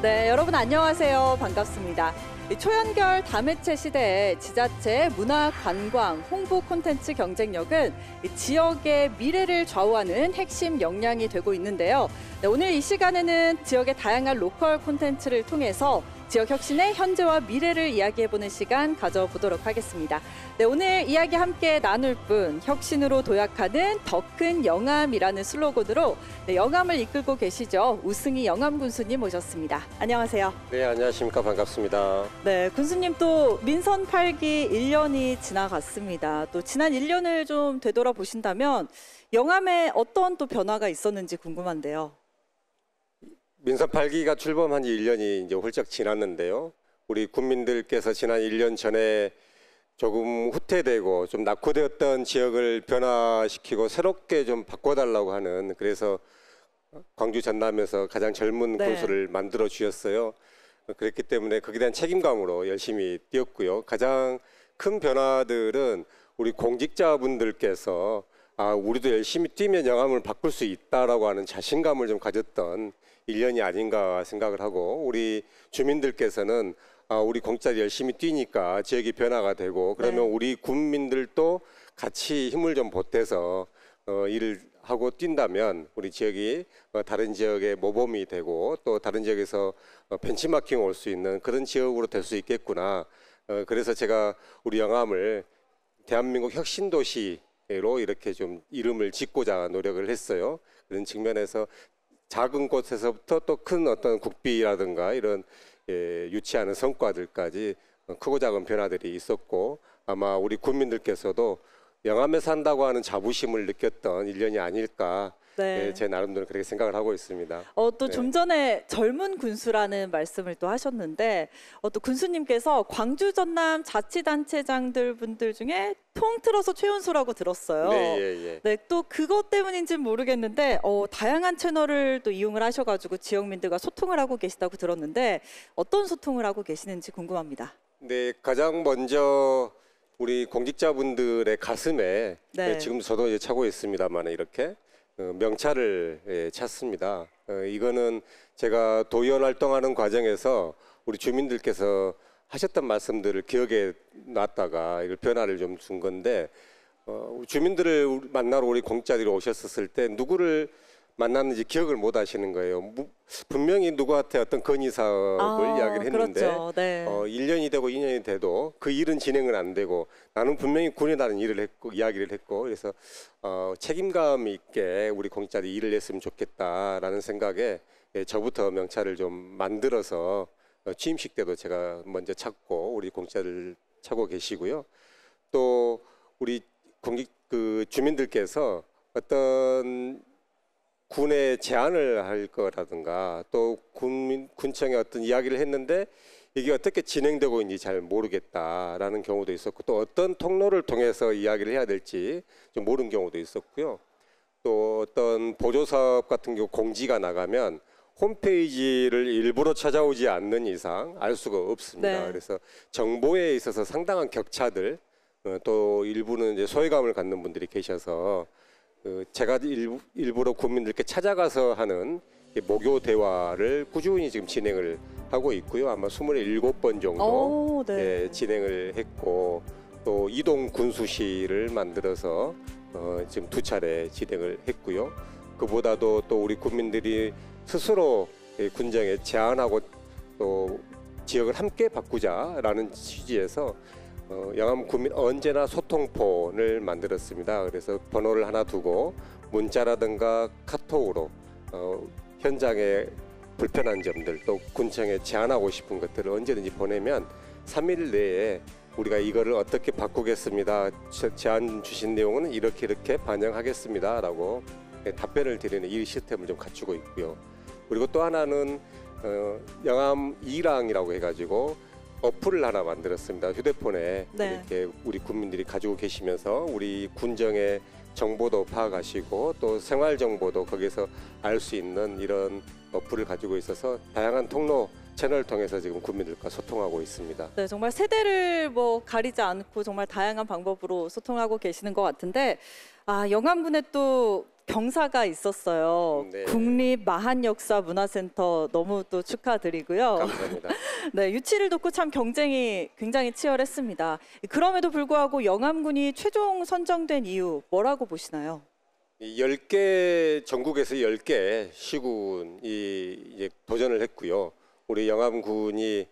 네, 여러분 안녕하세요. 반갑습니다. 초연결 다매체 시대에 지자체의 문화, 관광, 홍보 콘텐츠 경쟁력은 지역의 미래를 좌우하는 핵심 역량이 되고 있는데요. 네, 오늘 이 시간에는 지역의 다양한 로컬 콘텐츠를 통해서 지역 혁신의 현재와 미래를 이야기해보는 시간 가져보도록 하겠습니다. 네, 오늘 이야기 함께 나눌 분, 혁신으로 도약하는 더 큰 영암이라는 슬로건으로 영암을 이끌고 계시죠. 우승희 영암 군수님 모셨습니다. 안녕하세요. 네, 안녕하십니까. 반갑습니다. 네, 군수님 또 민선 8기 1년이 지나갔습니다. 또 지난 1년을 좀 되돌아보신다면 영암에 어떤 또 변화가 있었는지 궁금한데요. 민선 8기가 출범한 지 1년이 이제 훌쩍 지났는데요. 우리 국민들께서 지난 1년 전에 조금 후퇴되고 좀 낙후되었던 지역을 변화시키고 새롭게 좀 바꿔달라고 하는, 그래서 광주 전남에서 가장 젊은 군수를 만들어 주셨어요. 그랬기 때문에 거기에 대한 책임감으로 열심히 뛰었고요. 가장 큰 변화들은 우리 공직자분들께서 우리도 열심히 뛰면 영암을 바꿀 수 있다라고 하는 자신감을 좀 가졌던 1년이 아닌가 생각을 하고, 우리 주민들께서는 우리 공직자들이 열심히 뛰니까 지역이 변화가 되고, 그러면 우리 국민들도 같이 힘을 좀 보태서 일을 하고 뛴다면 우리 지역이 다른 지역의 모범이 되고 또 다른 지역에서 벤치마킹 올 수 있는 그런 지역으로 될 수 있겠구나. 그래서 제가 우리 영암을 대한민국 혁신도시로 이렇게 좀 이름을 짓고자 노력을 했어요. 그런 측면에서 작은 곳에서부터 또 큰 어떤 국비라든가 이런 유치하는 성과들까지 크고 작은 변화들이 있었고, 아마 우리 국민들께서도 영암에 산다고 하는 자부심을 느꼈던 1년이 아닐까. 제 나름대로 그렇게 생각을 하고 있습니다. 또 좀 전에 젊은 군수라는 말씀을 또 하셨는데, 또 군수님께서 광주 전남 자치단체장들 분들 중에 통틀어서 최연소라고 들었어요. 네, 또 그것 때문인지는 모르겠는데 다양한 채널을 또 이용을 하셔가지고 지역민들과 소통을 하고 계시다고 들었는데 어떤 소통을 하고 계시는지 궁금합니다. 네, 가장 먼저 우리 공직자분들의 가슴에 지금 저도 이제 차고 있습니다만 이렇게 명찰을 찾습니다. 이거는 제가 도의원 활동하는 과정에서 우리 주민들께서 하셨던 말씀들을 기억에 놨다가 이걸 변화를 좀 준 건데, 주민들을 만나러 우리 공직자들이 오셨었을 때 누구를 만났는지 기억을 못 하시는 거예요. 분명히 누구한테 어떤 건의 사업을 이야기를 했는데 그렇죠. 1년이 되고 2년이 돼도 그 일은 진행은 안 되고, 나는 분명히 군에다는 일을 했고 이야기를 했고, 그래서 책임감 있게 우리 공직자들이 일을 했으면 좋겠다라는 생각에 저부터 명찰을 좀 만들어서 취임식 때도 제가 먼저 찾고 우리 공직자들 찾고 계시고요. 또 우리 주민들께서 어떤 군에 제안을 할 거라든가 또 군청에 어떤 이야기를 했는데 이게 어떻게 진행되고 있는지 잘 모르겠다라는 경우도 있었고, 또 어떤 통로를 통해서 이야기를 해야 될지 좀 모르는 경우도 있었고요. 또 어떤 보조사업 같은 경우 공지가 나가면 홈페이지를 일부러 찾아오지 않는 이상 알 수가 없습니다. 그래서 정보에 있어서 상당한 격차들, 또 일부는 이제 소외감을 갖는 분들이 계셔서 제가 일부러 국민들께 찾아가서 하는 모교 대화를 꾸준히 지금 진행을 하고 있고요. 아마 27번 정도 진행을 했고, 또 이동 군수실을 만들어서 지금 2차례 진행을 했고요. 그보다도 또 우리 국민들이 스스로 군정에 제안하고 또 지역을 함께 바꾸자라는 취지에서 영암 구민 언제나 소통폰을 만들었습니다. 그래서 번호를 하나 두고 문자라든가 카톡으로 현장에 불편한 점들, 또 군청에 제안하고 싶은 것들을 언제든지 보내면 3일 내에 우리가 이거를 어떻게 바꾸겠습니다, 제안 주신 내용은 이렇게 반영하겠습니다 라고 답변을 드리는 이 시스템을 좀 갖추고 있고요. 그리고 또 하나는 영암 2랑이라고 해가지고 어플을 하나 만들었습니다. 휴대폰에 이렇게 우리 국민들이 가지고 계시면서 우리 군정의 정보도 파악하시고 또 생활 정보도 거기서 알 수 있는 이런 어플을 가지고 있어서 다양한 통로 채널을 통해서 지금 국민들과 소통하고 있습니다. 네, 정말 세대를 가리지 않고 정말 다양한 방법으로 소통하고 계시는 것 같은데, 영암군에 또 경사가 있었어요. 네. 국립마한역사문화센터 너무 또 축하드리고요. 감사합니다. 네, 유치를 놓고 참 경쟁이 굉장히 치열했습니다. 그럼에도 불구하고 영암군이 최종 선정된 이유 뭐라고 보시나요? 10개 전국에서 10개 시군이 이제 도전을 했고요. 우리 영암군이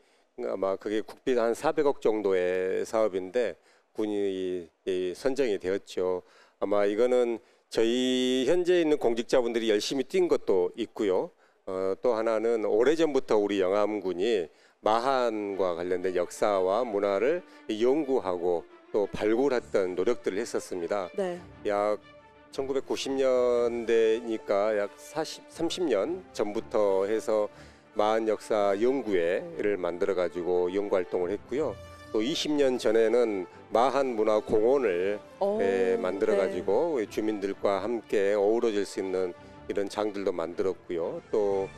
아마 그게 국비 한 400억 정도의 사업인데 군이 선정이 되었죠. 아마 이거는 저희 현재 있는 공직자분들이 열심히 뛴 것도 있고요. 또 하나는 오래전부터 우리 영암군이 마한과 관련된 역사와 문화를 연구하고 또 발굴했던 노력들을 했었습니다. 네. 약 1990년대니까 약 30년 전부터 해서 마한 역사 연구회를 만들어 가지고 연구 활동을 했고요. 또 20년 전에는 마한 문화 공원을 만들어 가지고 주민들과 함께 어우러질 수 있는 이런 장들도 만들었고요. 또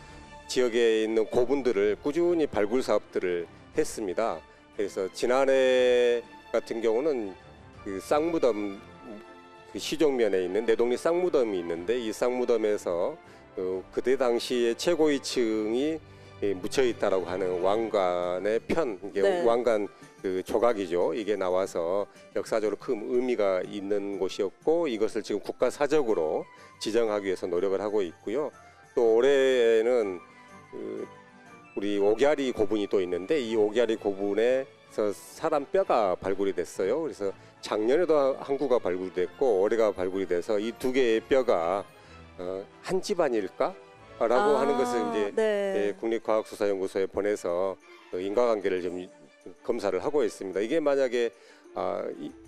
지역에 있는 고분들을 꾸준히 발굴 사업들을 했습니다. 그래서 지난해 같은 경우는 그 쌍무덤 그 시종면에 있는 내동리 쌍무덤이 있는데 이 쌍무덤에서 그때 당시에 최고위층이 묻혀 있다라고 하는 왕관의 편, 이게 네. 왕관 그 조각이죠. 이게 나와서 역사적으로 큰 의미가 있는 곳이었고 이것을 지금 국가 사적으로 지정하기 위해서 노력을 하고 있고요. 또 올해에는 우리 오갸리 고분이 또 있는데 이 오갸리 고분에서 사람 뼈가 발굴이 됐어요. 그래서 작년에도 한 구가 발굴됐고 올해가 발굴이 돼서 이 두 개의 뼈가 한 집안일까? 라고 하는 것을 이제 네. 국립과학수사연구소에 보내서 인과관계를 좀 검사를 하고 있습니다. 이게 만약에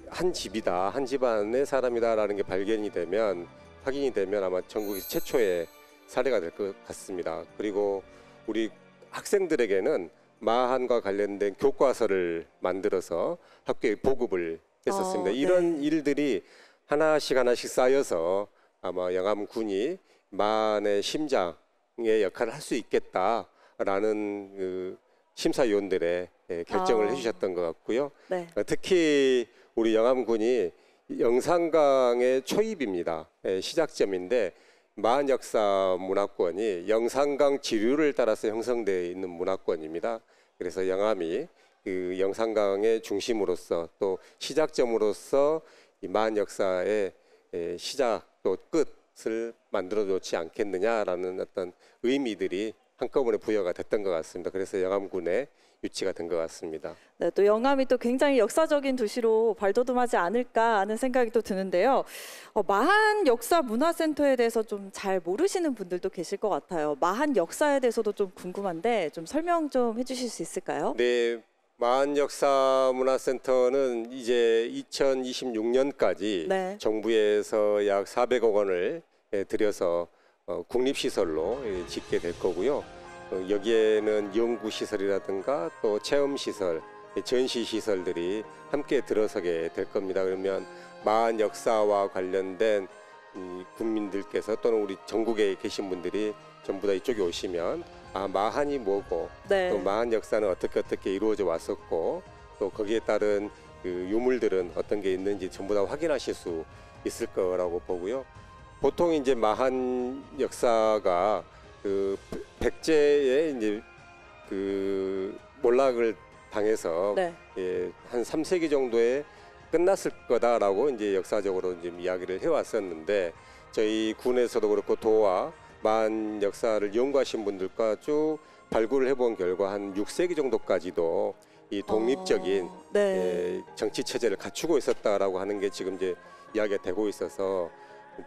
한 집이다, 한 집안의 사람이다라는 게 발견이 되면 확인이 되면 아마 전국에서 최초의 사례가 될 것 같습니다. 그리고 우리 학생들에게는 마한과 관련된 교과서를 만들어서 학교에 보급을 했었습니다. 이런 일들이 하나씩 쌓여서 아마 영암군이 마한의 심장의 역할을 할 수 있겠다라는 그 심사위원들의 결정을 해주셨던 것 같고요. 네. 특히 우리 영암군이 영산강의 초입입니다. 시작점인데 마한 역사 문화권이 영산강 지류를 따라서 형성되어 있는 문화권입니다. 그래서 영암이 그 영산강의 중심으로서 또 시작점으로서 이 마한 역사의 시작 또 끝을 만들어 놓지 않겠느냐라는 어떤 의미들이 한꺼번에 부여가 됐던 것 같습니다. 그래서 영암군에 유치가 된 것 같습니다. 네, 또 영암이 또 굉장히 역사적인 도시로 발돋움하지 않을까 하는 생각이 또 드는데요. 마한 역사문화센터에 대해서 좀 잘 모르시는 분들도 계실 것 같아요. 마한 역사에 대해서도 좀 궁금한데 좀 설명 좀 해주실 수 있을까요? 네, 마한 역사문화센터는 이제 2026년까지 네. 정부에서 약 400억 원을 들여서 국립시설로 짓게 될 거고요. 여기에는 연구시설이라든가 또 체험시설, 전시시설들이 함께 들어서게 될 겁니다. 그러면 마한 역사와 관련된 국민들께서 또는 우리 전국에 계신 분들이 전부 다 이쪽에 오시면 마한이 뭐고 네. 또 마한 역사는 어떻게 이루어져 왔었고 또 거기에 따른 그 유물들은 어떤 게 있는지 전부 다 확인하실 수 있을 거라고 보고요. 보통 이제 마한 역사가 그 백제의 이제 그 몰락을 당해서 네. 한 3세기 정도에 끝났을 거다라고 이제 역사적으로 이제 이야기를 해왔었는데 저희 군에서도 그렇고 도와 마한 역사를 연구하신 분들과 쭉 발굴을 해본 결과 한 6세기 정도까지도 이 독립적인 정치 체제를 갖추고 있었다라고 하는 게 지금 이제 이야기가 되고 있어서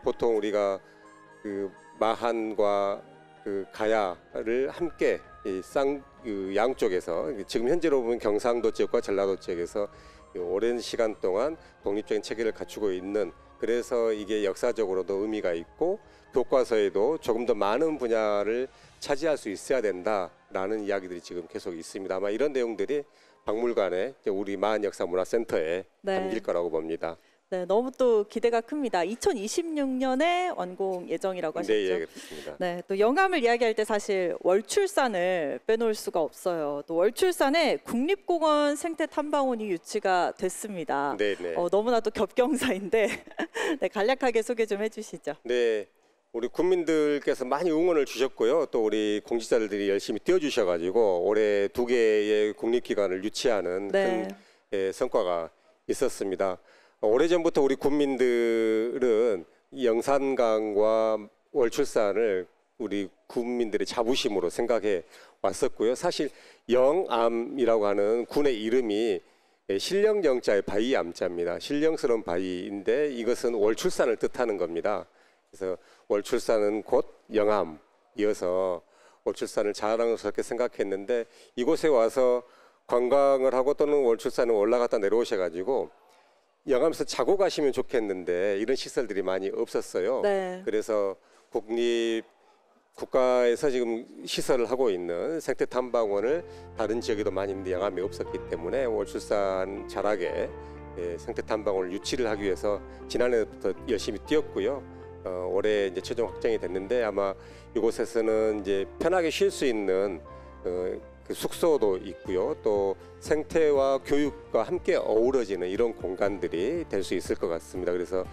보통 우리가 그 마한과 그 가야를 함께 그 양쪽에서 지금 현재로 보면 경상도 지역과 전라도 지역에서 오랜 시간 동안 독립적인 체계를 갖추고 있는 그래서 이게 역사적으로도 의미가 있고 교과서에도 조금 더 많은 분야를 차지할 수 있어야 된다라는 이야기들이 지금 계속 있습니다. 아마 이런 내용들이 박물관에 우리 마한역사문화센터에 담길 거라고 봅니다. 네, 너무 또 기대가 큽니다. 2026년에 완공 예정이라고 하셨죠? 네, 그렇습니다. 네, 또 영암을 이야기할 때 사실 월출산을 빼놓을 수가 없어요. 또 월출산에 국립공원 생태탐방원이 유치가 됐습니다. 네. 너무나도 겹경사인데 네, 간략하게 소개 좀 해주시죠. 네, 우리 국민들께서 많이 응원을 주셨고요. 또 우리 공직자들이 열심히 뛰어주셔가지고 올해 2개의 국립기관을 유치하는 네. 큰 성과가 있었습니다. 오래전부터 우리 국민들은 이 영산강과 월출산을 우리 국민들의 자부심으로 생각해 왔었고요. 사실 영암이라고 하는 군의 이름이 신령정자의 바위암자입니다. 신령스러운 바위인데 이것은 월출산을 뜻하는 겁니다. 그래서 월출산은 곧 영암이어서 월출산을 자랑스럽게 생각했는데 이곳에 와서 관광을 하고 또는 월출산을 올라갔다 내려오셔가지고 영암에서 자고 가시면 좋겠는데 이런 시설들이 많이 없었어요. 네. 그래서 국가에서 지금 시설을 하고 있는 생태탐방원을 다른 지역에도 많이 있는데 영암이 없었기 때문에 월출산 자락에 생태탐방원을 유치를 하기 위해서 지난해부터 열심히 뛰었고요. 올해 이제 최종 확정이 됐는데 아마 이곳에서는 이제 편하게 쉴 수 있는 그 숙소도 있고요. 또 생태와 교육과 함께 어우러지는 이런 공간들이 될 수 있을 것 같습니다. 그래서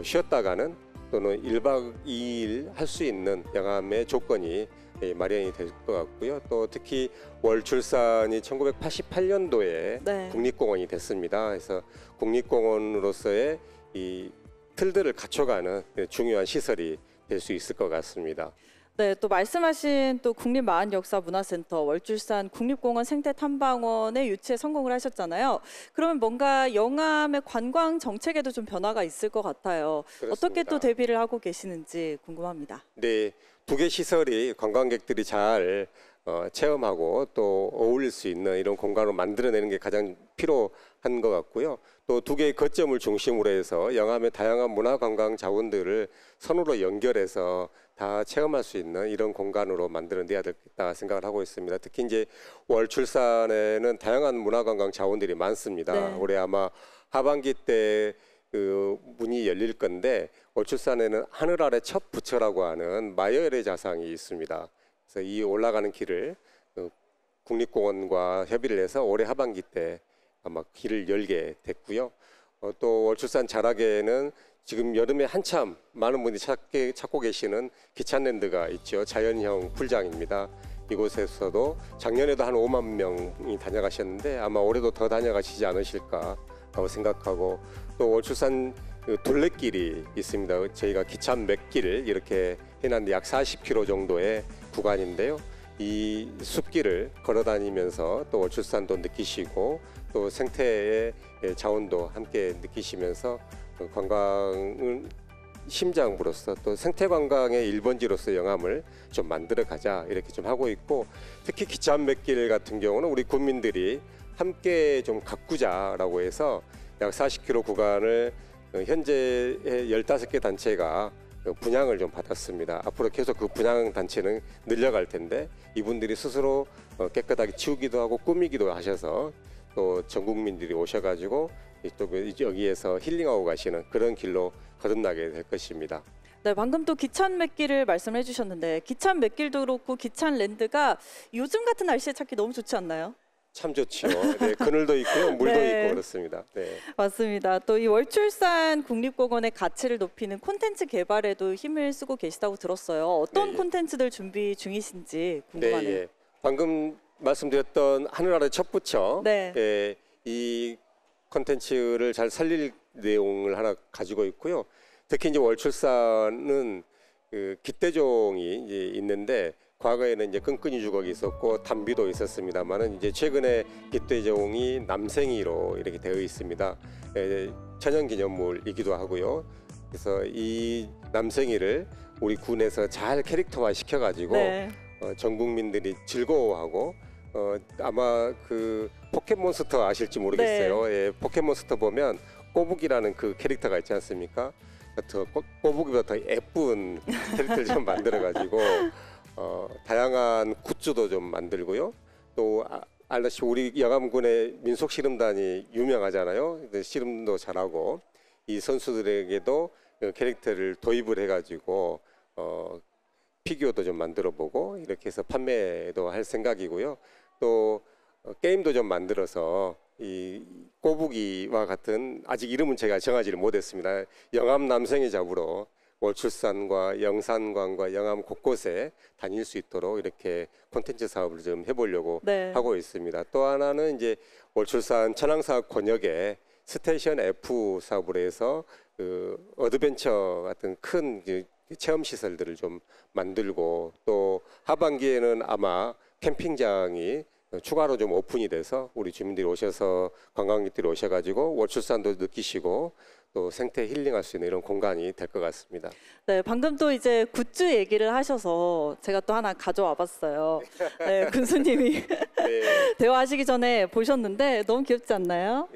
쉬었다가는 또는 1박 2일 할 수 있는 영암의 조건이 마련이 될 것 같고요. 또 특히 월출산이 1988년도에 네. 국립공원이 됐습니다. 그래서 국립공원으로서의 이 틀들을 갖춰가는 중요한 시설이 될 수 있을 것 같습니다. 네, 또 말씀하신 또 국립마흔역사문화센터 월출산 국립공원 생태탐방원의 유치에 성공을 하셨잖아요. 그러면 뭔가 영암의 관광 정책에도 좀 변화가 있을 것 같아요. 그렇습니다. 어떻게 또 대비를 하고 계시는지 궁금합니다. 네, 2개 시설이 관광객들이 잘 체험하고 또 어울릴 수 있는 이런 공간을 만들어내는 게 가장 필요한 것 같고요. 또 2개의 거점을 중심으로 해서 영암의 다양한 문화관광 자원들을 선으로 연결해서 다 체험할 수 있는 이런 공간으로 만들어내야 되겠다 생각을 하고 있습니다. 특히 이제 월출산에는 다양한 문화관광 자원들이 많습니다. 네. 올해 아마 하반기 때 그 문이 열릴 건데 월출산에는 하늘 아래 첫 부처라고 하는 마여열의 자상이 있습니다. 그래서 이 올라가는 길을 국립공원과 협의를 해서 올해 하반기 때 아마 길을 열게 됐고요. 또 월출산 자락에는 지금 여름에 한참 많은 분이 찾고 계시는 기찬랜드가 있죠. 자연형 풀장입니다. 이곳에서도 작년에도 한 5만 명이 다녀가셨는데 아마 올해도 더 다녀가시지 않으실까 하고 생각하고 또 월출산 둘레길이 있습니다. 저희가 기찬 맥길 이렇게 해놨는데 약 40km 정도의 구간인데요. 이 숲길을 걸어다니면서 또 월출산도 느끼시고 또 생태의 자원도 함께 느끼시면서 관광을 심장부로서 또 생태관광의 1번지로서 영암을 좀 만들어가자 이렇게 좀 하고 있고 특히 기찬맥길 같은 경우는 우리 국민들이 함께 좀 가꾸자라고 해서 약 40km 구간을 현재 15개 단체가 분양을 좀 받았습니다. 앞으로 계속 그 분양 단체는 늘려갈 텐데 이분들이 스스로 깨끗하게 치우기도 하고 꾸미기도 하셔서 또 전 국민들이 오셔가지고 여기에서 힐링하고 가시는 그런 길로 거듭나게 될 것입니다. 네, 방금 또 기찬맥길을 말씀해 주셨는데 기찬맥길도 그렇고 기찬랜드가 요즘 같은 날씨에 찾기 너무 좋지 않나요? 참 좋죠. 네, 그늘도 있고요, 물도 네. 있고 그렇습니다. 네. 맞습니다. 또 이 월출산 국립공원의 가치를 높이는 콘텐츠 개발에도 힘을 쓰고 계시다고 들었어요. 어떤 네, 예. 콘텐츠들 준비 중이신지 네, 궁금하네요. 예. 방금 말씀드렸던 하늘 아래 첫 부처 네. 예, 이 콘텐츠를 잘 살릴 내용을 하나 가지고 있고요. 특히 이제 월출산은 그 깃대종이 이제 있는데 과거에는 이제 끈끈이 주걱이 있었고 담비도 있었습니다만은 이제 최근에 깃대종이 남생이로 이렇게 되어 있습니다. 천연기념물이기도 하고요. 그래서 이 남생이를 우리 군에서 잘 캐릭터화 시켜가지고 네. 전 국민들이 즐거워하고 아마 그 포켓몬스터 아실지 모르겠어요. 예, 포켓몬스터 보면 꼬북이라는 그 캐릭터가 있지 않습니까? 더 꼬북이보다 더 예쁜 캐릭터를 좀 만들어가지고 다양한 굿즈도 좀 만들고요. 또 알다시피 우리 영암군의 민속 씨름단이 유명하잖아요. 씨름도 잘하고 이 선수들에게도 그 캐릭터를 도입을 해가지고 피규어도 좀 만들어보고 이렇게 해서 판매도 할 생각이고요. 또 게임도 좀 만들어서 이 꼬부기와 같은 아직 이름은 제가 정하지를 못했습니다. 영암 남생이 잡으러 월출산과 영산관과 영암 곳곳에 다닐 수 있도록 이렇게 콘텐츠 사업을 좀 해보려고 네. 하고 있습니다. 또 하나는 이제 월출산 천왕사업 권역에 스테이션 F 사업을 해서 그 어드벤처 같은 큰 체험 시설들을 좀 만들고, 또 하반기에는 아마 캠핑장이 추가로 좀 오픈이 돼서 우리 주민들이 오셔서 관광객들이 오셔가지고 월출산도 느끼시고 또 생태 힐링할 수 있는 이런 공간이 될 것 같습니다. 네, 방금 또 이제 굿즈 얘기를 하셔서 제가 또 하나 가져와 봤어요. 네, 군수님이 네. 대화하시기 전에 보셨는데 너무 귀엽지 않나요?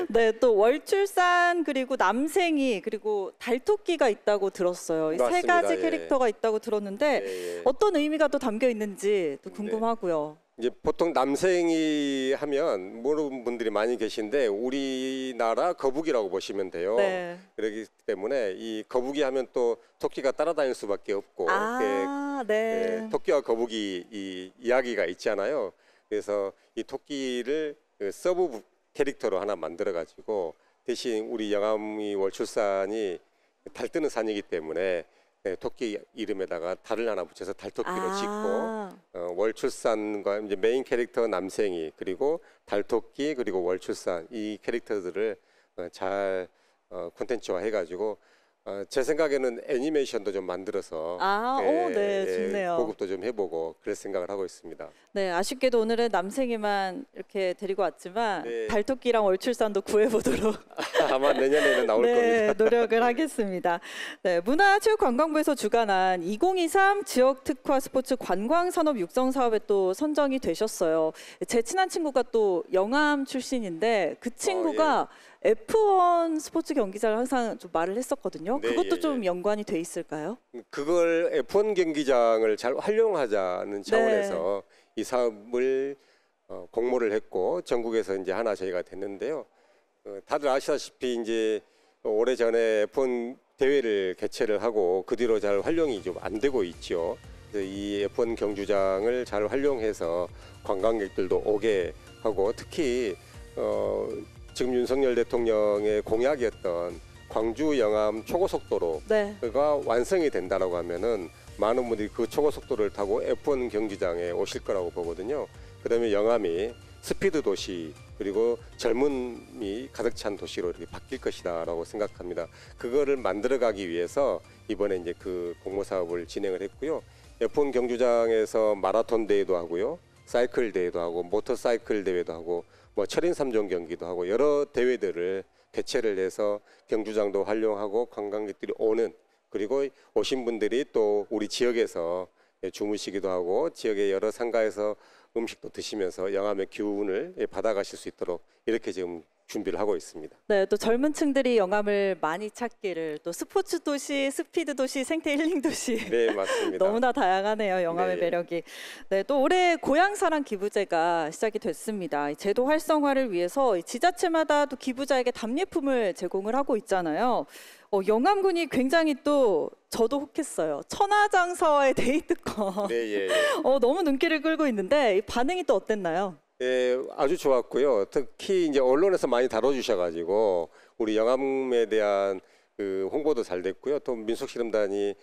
네, 또 월출산 그리고 남생이 그리고 달토끼가 있다고 들었어요. 이 세 맞습니다. 가지 예. 캐릭터가 있다고 들었는데 예, 예. 어떤 의미가 또 담겨 있는지 또 네. 궁금하고요. 이제 보통 남생이 하면 모르는 분들이 많이 계신데 우리나라 거북이라고 보시면 돼요. 네. 그렇기 때문에 이 거북이 하면 또 토끼가 따라다닐 수밖에 없고 아, 네. 토끼와 거북이 이 이야기가 있잖아요. 그래서 이 토끼를 그 서브 캐릭터로 하나 만들어 가지고 대신 우리 영암이 월출산이 달 뜨는 산이기 때문에 토끼 이름에다가 달을 하나 붙여서 달토끼로 짓고 월출산과 이제 메인 캐릭터 남생이 그리고 달토끼 그리고 월출산 이 캐릭터들을 잘 콘텐츠화 해가지고 제 생각에는 애니메이션도 좀 만들어서 네, 좋네요. 보급도 좀 해보고 그럴 생각을 하고 있습니다. 네, 아쉽게도 오늘은 남생이만 이렇게 데리고 왔지만 네. 달토끼랑 월출산도 구해보도록 아마 내년에는 나올 네, 겁니다. 노력을 하겠습니다. 네, 문화체육관광부에서 주관한 2023 지역 특화 스포츠 관광 산업 육성 사업에 또 선정이 되셨어요. 제 친한 친구가 또 영암 출신인데 그 친구가 F1 스포츠 경기장을 항상 좀 말을 했었거든요. 네, 그것도 예, 좀 예. 연관이 돼 있을까요? 그걸 F1 경기장을 잘 활용하자는 차원에서 이 사업을 공모를 했고 전국에서 이제 하나 저희가 됐는데요. 다들 아시다시피 이제 오래전에 F1 대회를 개최를 하고 그 뒤로 잘 활용이 좀 안 되고 있죠. 그래서 이 F1 경주장을 잘 활용해서 관광객들도 오게 하고 특히 지금 윤석열 대통령의 공약이었던 광주 영암 초고속도로가 네. 완성이 된다라고 하면은 많은 분들이 그 초고속도로를 타고 F1 경기장에 오실 거라고 보거든요. 그다음에 영암이 스피드 도시 그리고 젊음이 가득 찬 도시로 이렇게 바뀔 것이다라고 생각합니다. 그거를 만들어가기 위해서 이번에 이제 그 공모 사업을 진행을 했고요. F1 경주장에서 마라톤 대회도 하고요, 사이클 대회도 하고, 모터사이클 대회도 하고, 뭐 철인 3종 경기도 하고 여러 대회들을 개최를 해서 경주장도 활용하고 관광객들이 오는, 그리고 오신 분들이 또 우리 지역에서 주무시기도 하고 지역의 여러 상가에서 음식도 드시면서 영암의 기운을 받아가실 수 있도록 이렇게 지금 준비를 하고 있습니다. 네, 또 젊은 층들이 영암을 많이 찾기를 또 스포츠 도시, 스피드 도시, 생태 힐링 도시 네, 맞습니다. 너무나 다양하네요, 영암의 네. 매력이. 네, 또 올해 고향사랑 기부제가 시작이 됐습니다. 이 제도 활성화를 위해서 이 지자체마다 또 기부자에게 답례품을 제공을 하고 있잖아요. 영암군이 굉장히 또 저도 혹했어요. 천하장사와의 데이트권. 네, 예, 예. 너무 눈길을 끌고 있는데 이 반응이 또 어땠나요? 예, 아주 좋았고요. 특히 이제 언론에서 많이 다뤄주셔가지고 우리 영암에 대한 그 홍보도 잘 됐고요. 또 민속씨름단이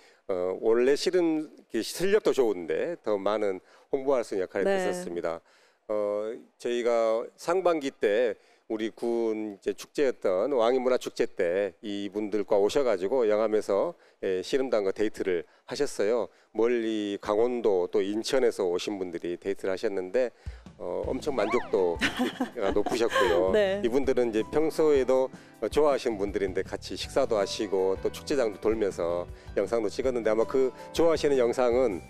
원래 씨름 실력도 좋은데 더 많은 홍보할 수 있는 역할이 네. 됐었습니다. 저희가 상반기 때 우리 군 이제 축제였던 왕이문화축제 때 이분들과 오셔가지고 영암에서 씨름단과 데이트를 하셨어요. 멀리 강원도 또 인천에서 오신 분들이 데이트를 하셨는데 엄청 만족도가 높으셨고요. 네. 이분들은 이제 평소에도 좋아하시는 분들인데 같이 식사도 하시고 또 축제장도 돌면서 영상도 찍었는데 아마 그 좋아하시는 영상은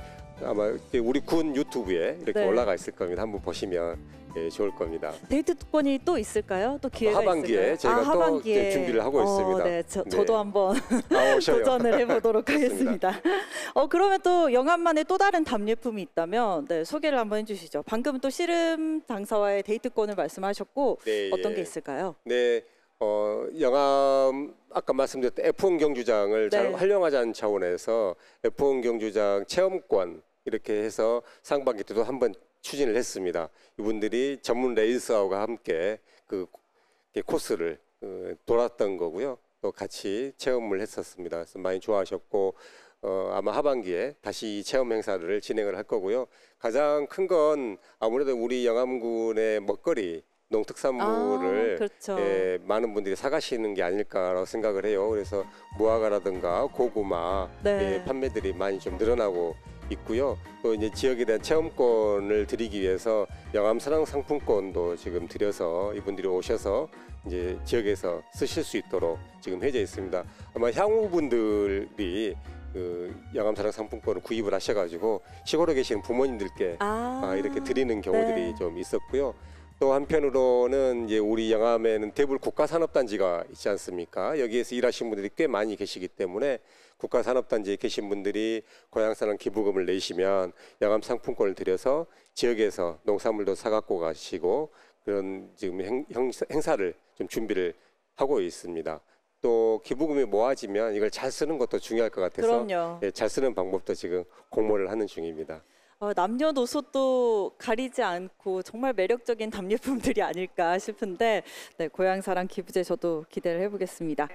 아마 우리 군 유튜브에 이렇게 네. 올라가 있을 겁니다. 한번 보시면 좋을 겁니다. 데이트권이 또 있을까요? 또 기회가 하반기에 있을까요? 저희가 또 하반기에. 이제 준비를 하고 있습니다. 네, 네. 저도 한번 오셔요. 도전을 해보도록 좋습니다. 하겠습니다. 그러면 또 영암만의 또 다른 답례품이 있다면 소개를 한번 해주시죠. 방금 또 씨름 장사와의 데이트권을 말씀하셨고 네, 어떤 예. 게 있을까요? 네, 영암 아까 말씀드렸던 F1 경주장을 잘 네. 활용하자는 차원에서 F1 경주장 체험권 이렇게 해서 상반기 때도 한번 추진을 했습니다. 이분들이 전문 레이서와 함께 그 코스를 돌았던 거고요. 또 같이 체험을 했었습니다. 그래서 많이 좋아하셨고 아마 하반기에 다시 이 체험 행사를 진행을 할 거고요. 가장 큰 건 아무래도 우리 영암군의 먹거리 농특산물을 그렇죠. 많은 분들이 사가시는 게 아닐까라고 생각을 해요. 그래서 무화과라든가 고구마 네. 판매들이 많이 좀 늘어나고 있고요. 또 이제 지역에 대한 체험권을 드리기 위해서 영암사랑 상품권도 지금 드려서 이분들이 오셔서 이제 지역에서 쓰실 수 있도록 지금 해져 있습니다. 아마 향후 분들이 그 영암사랑 상품권을 구입을 하셔가지고 시골에 계시는 부모님들께 이렇게 드리는 경우들이 네. 좀 있었고요. 또 한편으로는 이제 우리 영암에는 대불 국가산업단지가 있지 않습니까? 여기에서 일하시는 분들이 꽤 많이 계시기 때문에 국가산업단지에 계신 분들이 고향사랑 기부금을 내시면 영암 상품권을 드려서 지역에서 농산물도 사갖고 가시고 그런 지금 행사를 좀 준비를 하고 있습니다. 또 기부금이 모아지면 이걸 잘 쓰는 것도 중요할 것 같아서 그럼요. 잘 쓰는 방법도 지금 공모를 하는 중입니다. 남녀노소 가리지 않고 정말 매력적인 답례품들이 아닐까 싶은데 네, 고향사랑 기부제 저도 기대를 해보겠습니다.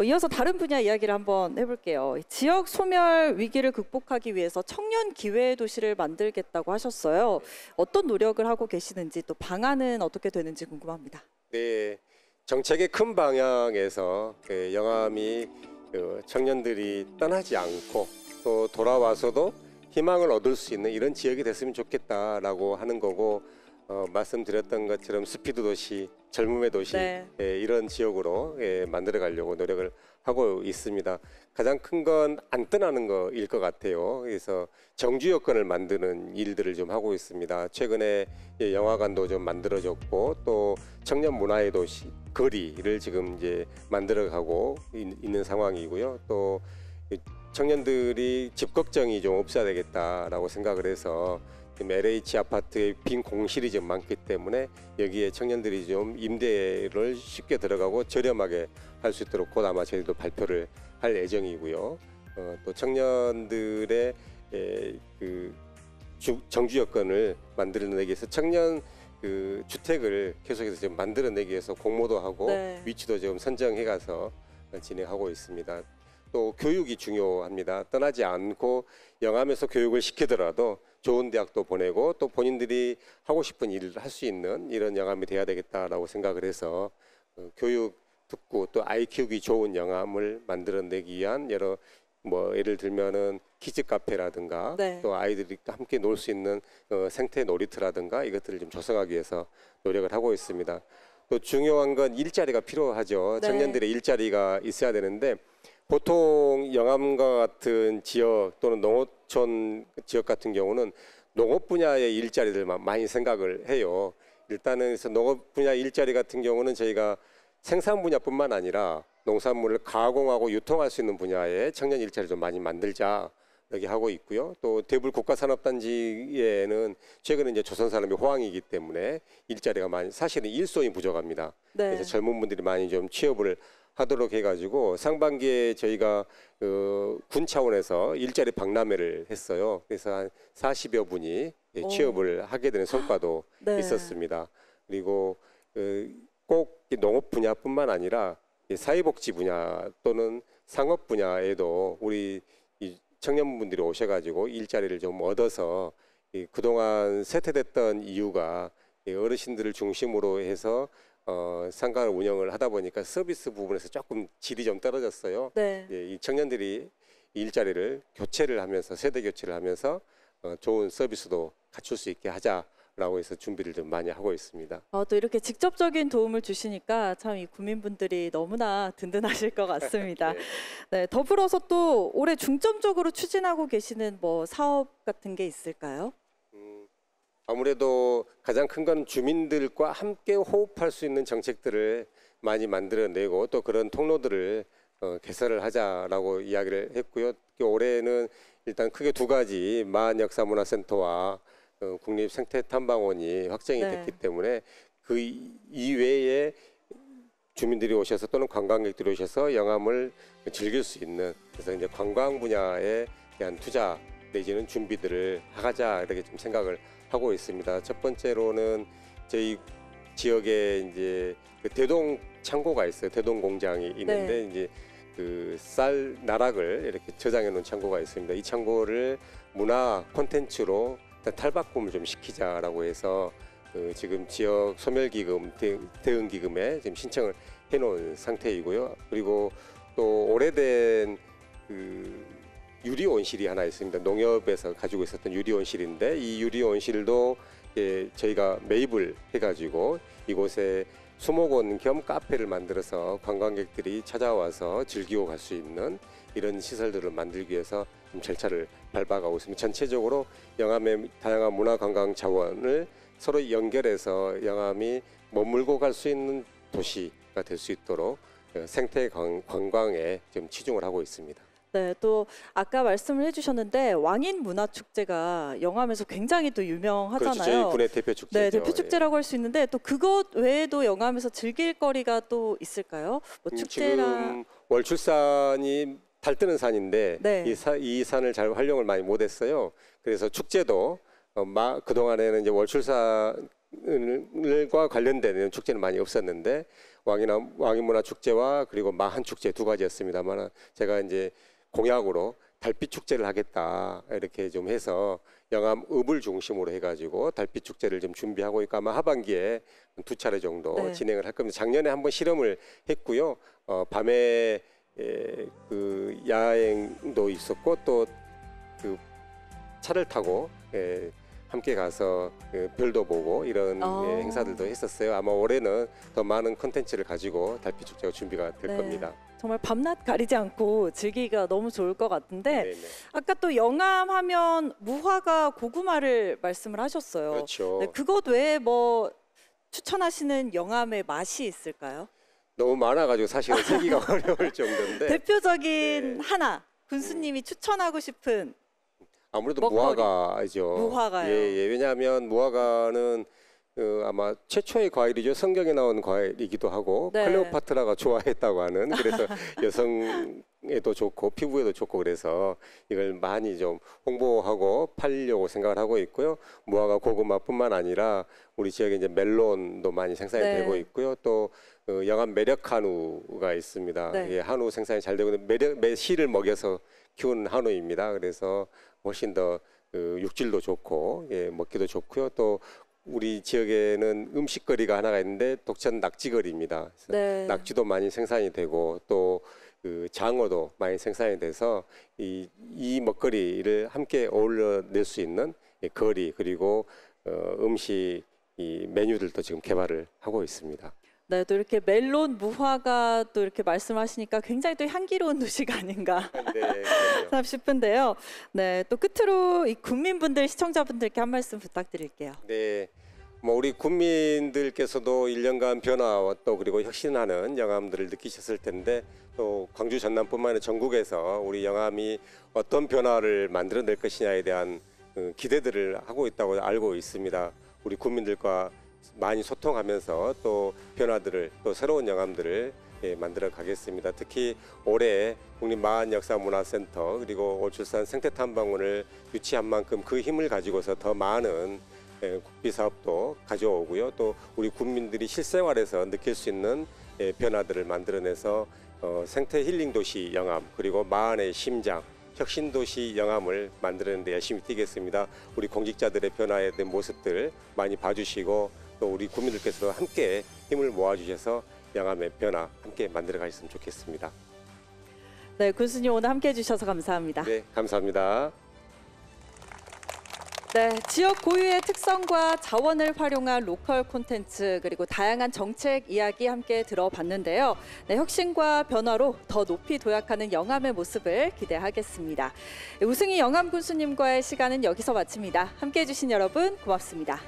이어서 다른 분야 이야기를 한번 해볼게요. 지역 소멸 위기를 극복하기 위해서 청년 기회 도시를 만들겠다고 하셨어요. 어떤 노력을 하고 계시는지 또 방안은 어떻게 되는지 궁금합니다. 네, 정책의 큰 방향에서 영암이 청년들이 떠나지 않고 또 돌아와서도 희망을 얻을 수 있는 이런 지역이 됐으면 좋겠다라고 하는 거고 말씀드렸던 것처럼 스피드 도시, 젊음의 도시 이런 지역으로 만들어 가려고 노력을 하고 있습니다. 가장 큰 건 안 떠나는 거일 것 같아요. 그래서 정주 여건을 만드는 일들을 좀 하고 있습니다. 최근에 영화관도 좀 만들어졌고 또 청년 문화의 도시 거리를 지금 이제 만들어가고 있는 상황이고요. 또 청년들이 집 걱정이 좀 없어야 되겠다라고 생각을 해서 LH 아파트의 빈 공실이 좀 많기 때문에 여기에 청년들이 좀 임대를 쉽게 들어가고 저렴하게 할 수 있도록 곧 아마 저희도 발표를 할 예정이고요. 또 청년들의 그 정주 여건을 만들어내기 위해서 청년 그 주택을 계속해서 좀 만들어내기 위해서 공모도 하고 위치도 좀 선정해 가서 진행하고 있습니다. 또 교육이 중요합니다. 떠나지 않고 영암에서 교육을 시키더라도 좋은 대학도 보내고 또 본인들이 하고 싶은 일을 할 수 있는 이런 영암이 돼야 되겠다라고 생각을 해서 교육 듣고 또 아이 키우기 좋은 영암을 만들어내기 위한 여러 예를 들면은 키즈 카페라든가 또 아이들이 함께 놀 수 있는 생태 놀이터라든가 이것들을 좀 조성하기 위해서 노력을 하고 있습니다. 또 중요한 건 일자리가 필요하죠. 청년들의 일자리가 있어야 되는데 보통 영암과 같은 지역 또는 농어촌 지역 같은 경우는 농업 분야의 일자리들 많이 생각을 해요. 일단은 그래서 농업 분야 일자리 같은 경우는 저희가 생산 분야뿐만 아니라 농산물을 가공하고 유통할 수 있는 분야에 청년 일자리 좀 많이 만들자 이렇게 하고 있고요. 또 대불 국가산업단지에는 최근에 이제 조선산업이 호황이기 때문에 일자리가 많이 사실은 일손이 부족합니다. 그래서 젊은 분들이 많이 좀 취업을 하도록 해가지고 상반기에 저희가 군 차원에서 일자리 박람회를 했어요. 그래서 한 40여 분이 취업을 하게 되는 성과도 있었습니다. 그리고 꼭 농업 분야뿐만 아니라 사회복지 분야 또는 상업 분야에도 우리 청년분들이 오셔가지고 일자리를 좀 얻어서 그동안 쇠퇴됐던 이유가 어르신들을 중심으로 해서 상가를 운영을 하다 보니까 서비스 부분에서 조금 질이 좀 떨어졌어요. 이 청년들이 일자리를 교체를 하면서 세대 교체를 하면서 좋은 서비스도 갖출 수 있게 하자라고 해서 준비를 좀 많이 하고 있습니다. 또 이렇게 직접적인 도움을 주시니까 참 이 구민분들이 너무나 든든하실 것 같습니다. 더불어서 또 올해 중점적으로 추진하고 계시는 사업 같은 게 있을까요? 아무래도 가장 큰 건 주민들과 함께 호흡할 수 있는 정책들을 많이 만들어내고 또 그런 통로들을 개설을 하자라고 이야기를 했고요. 올해는 일단 크게 두 가지 마한역사문화센터와 국립생태탐방원이 확정이 됐기 때문에 그 이외에 주민들이 오셔서 또는 관광객들이 오셔서 영암을 즐길 수 있는, 그래서 이제 관광 분야에 대한 투자 내지는 준비들을 하자 이렇게 좀 생각을 하고 있습니다. 첫 번째로는 저희 지역에 이제 그 대동 창고가 있어요. 대동 공장이 있는데 이제 그 쌀 나락을 이렇게 저장해 놓은 창고가 있습니다. 이 창고를 문화 콘텐츠로 탈바꿈을 좀 시키자라고 해서 지금 지역 소멸기금 대응기금에 지금 신청을 해놓은 상태이고요. 그리고 또 오래된 그 유리 온실이 하나 있습니다. 농협에서 가지고 있었던 유리 온실인데 이 유리 온실도 저희가 매입을 해가지고 이곳에 수목원 겸 카페를 만들어서 관광객들이 찾아와서 즐기고 갈 수 있는 이런 시설들을 만들기 위해서 좀 절차를 밟아가고 있습니다. 전체적으로 영암의 다양한 문화관광 자원을 서로 연결해서 영암이 머물고 갈 수 있는 도시가 될 수 있도록 생태 관광에 좀 치중을 하고 있습니다. 네, 또 아까 말씀을 해주셨는데 왕인 문화축제가 영암에서 굉장히 또 유명하잖아요. 그렇죠. 저희 군의 대표 축제죠. 네, 대표 축제라고 할 수 있는데 또 그것 외에도 영암에서 즐길 거리가 또 있을까요? 뭐 축제랑 지금 월출산이 달뜨는 산인데 네. 이 산을 잘 활용을 많이 못했어요. 그래서 축제도 그 동안에는 이제 월출산과 관련된 축제는 많이 없었는데 왕인문화 축제와 그리고 마한 축제 두 가지였습니다만 제가 이제 공약으로 달빛 축제를 하겠다 이렇게 좀 해서 영암 읍을 중심으로 해가지고 달빛 축제를 좀 준비하고 있고 아마 하반기에 두 차례 정도 네. 진행을 할 겁니다. 작년에 한번 실험을 했고요. 밤에 그 야행도 있었고 또 그 차를 타고 함께 가서 별도 보고 이런 행사들도 했었어요. 아마 올해는 더 많은 콘텐츠를 가지고 달빛 축제가 준비가 될 겁니다. 정말 밤낮 가리지 않고 즐기기가 너무 좋을 것 같은데 네네. 아까 또 영암 하면 무화과 고구마를 말씀을 하셨어요. 그렇죠. 네, 그것 외에 뭐 추천하시는 영암의 맛이 있을까요? 너무 많아가지고 사실은 세기가 어려울 정도인데 대표적인 하나 군수님이 추천하고 싶은 아무래도 먹거리. 무화과죠. 무화과요. 예, 왜냐하면 무화과는 아마 최초의 과일이죠. 성경에 나온 과일이기도 하고 네. 클레오파트라가 좋아했다고 하는 그래서 여성에도 좋고 피부에도 좋고 그래서 이걸 많이 좀 홍보하고 팔려고 생각을 하고 있고요. 무화과 고구마뿐만 아니라 우리 지역에 이제 멜론도 많이 생산이 네. 되고 있고요. 또 영암 매력 한우가 있습니다. 네. 예, 한우 생산이 잘 되고 씨를 먹여서 키우는 한우입니다. 그래서 훨씬 더 육질도 좋고 먹기도 좋고요. 또 우리 지역에는 음식거리가 하나가 있는데 독천 낙지거리입니다. 네. 낙지도 많이 생산이 되고 또 그 장어도 많이 생산이 돼서 이 먹거리를 함께 어울려낼 수 있는 거리 그리고 음식 메뉴들도 지금 개발을 하고 있습니다. 네, 또 이렇게 멜론, 무화과 또 이렇게 말씀하시니까 굉장히 또 향기로운 도시가 아닌가 네, 싶은데요. 네, 또 끝으로 이 국민분들, 시청자분들께 한 말씀 부탁드릴게요. 네, 뭐 우리 국민들께서도 1년간 변화와 또 그리고 혁신하는 영암들을 느끼셨을 텐데 또 광주 전남뿐만 아니라 전국에서 우리 영암이 어떤 변화를 만들어낼 것이냐에 대한 기대들을 하고 있다고 알고 있습니다. 우리 국민들과 많이 소통하면서 또 변화들을 또 새로운 영암들을 만들어 가겠습니다. 특히 올해 국립마한역사문화센터 그리고 월출산 생태탐방원을 유치한 만큼 그 힘을 가지고서 더 많은 국비 사업도 가져오고요. 또 우리 국민들이 실생활에서 느낄 수 있는 변화들을 만들어내서 생태 힐링 도시 영암 그리고 마한의 심장 혁신도시 영암을 만드는 데 열심히 뛰겠습니다. 우리 공직자들의 변화에 대한 모습들 많이 봐주시고 또 우리 국민들께서 함께 힘을 모아주셔서 영암의 변화 함께 만들어 가셨으면 좋겠습니다. 네, 군수님 오늘 함께해 주셔서 감사합니다. 네, 감사합니다. 네, 지역 고유의 특성과 자원을 활용한 로컬 콘텐츠 그리고 다양한 정책 이야기 함께 들어봤는데요. 네, 혁신과 변화로 더 높이 도약하는 영암의 모습을 기대하겠습니다. 우승희 영암 군수님과의 시간은 여기서 마칩니다. 함께해 주신 여러분 고맙습니다.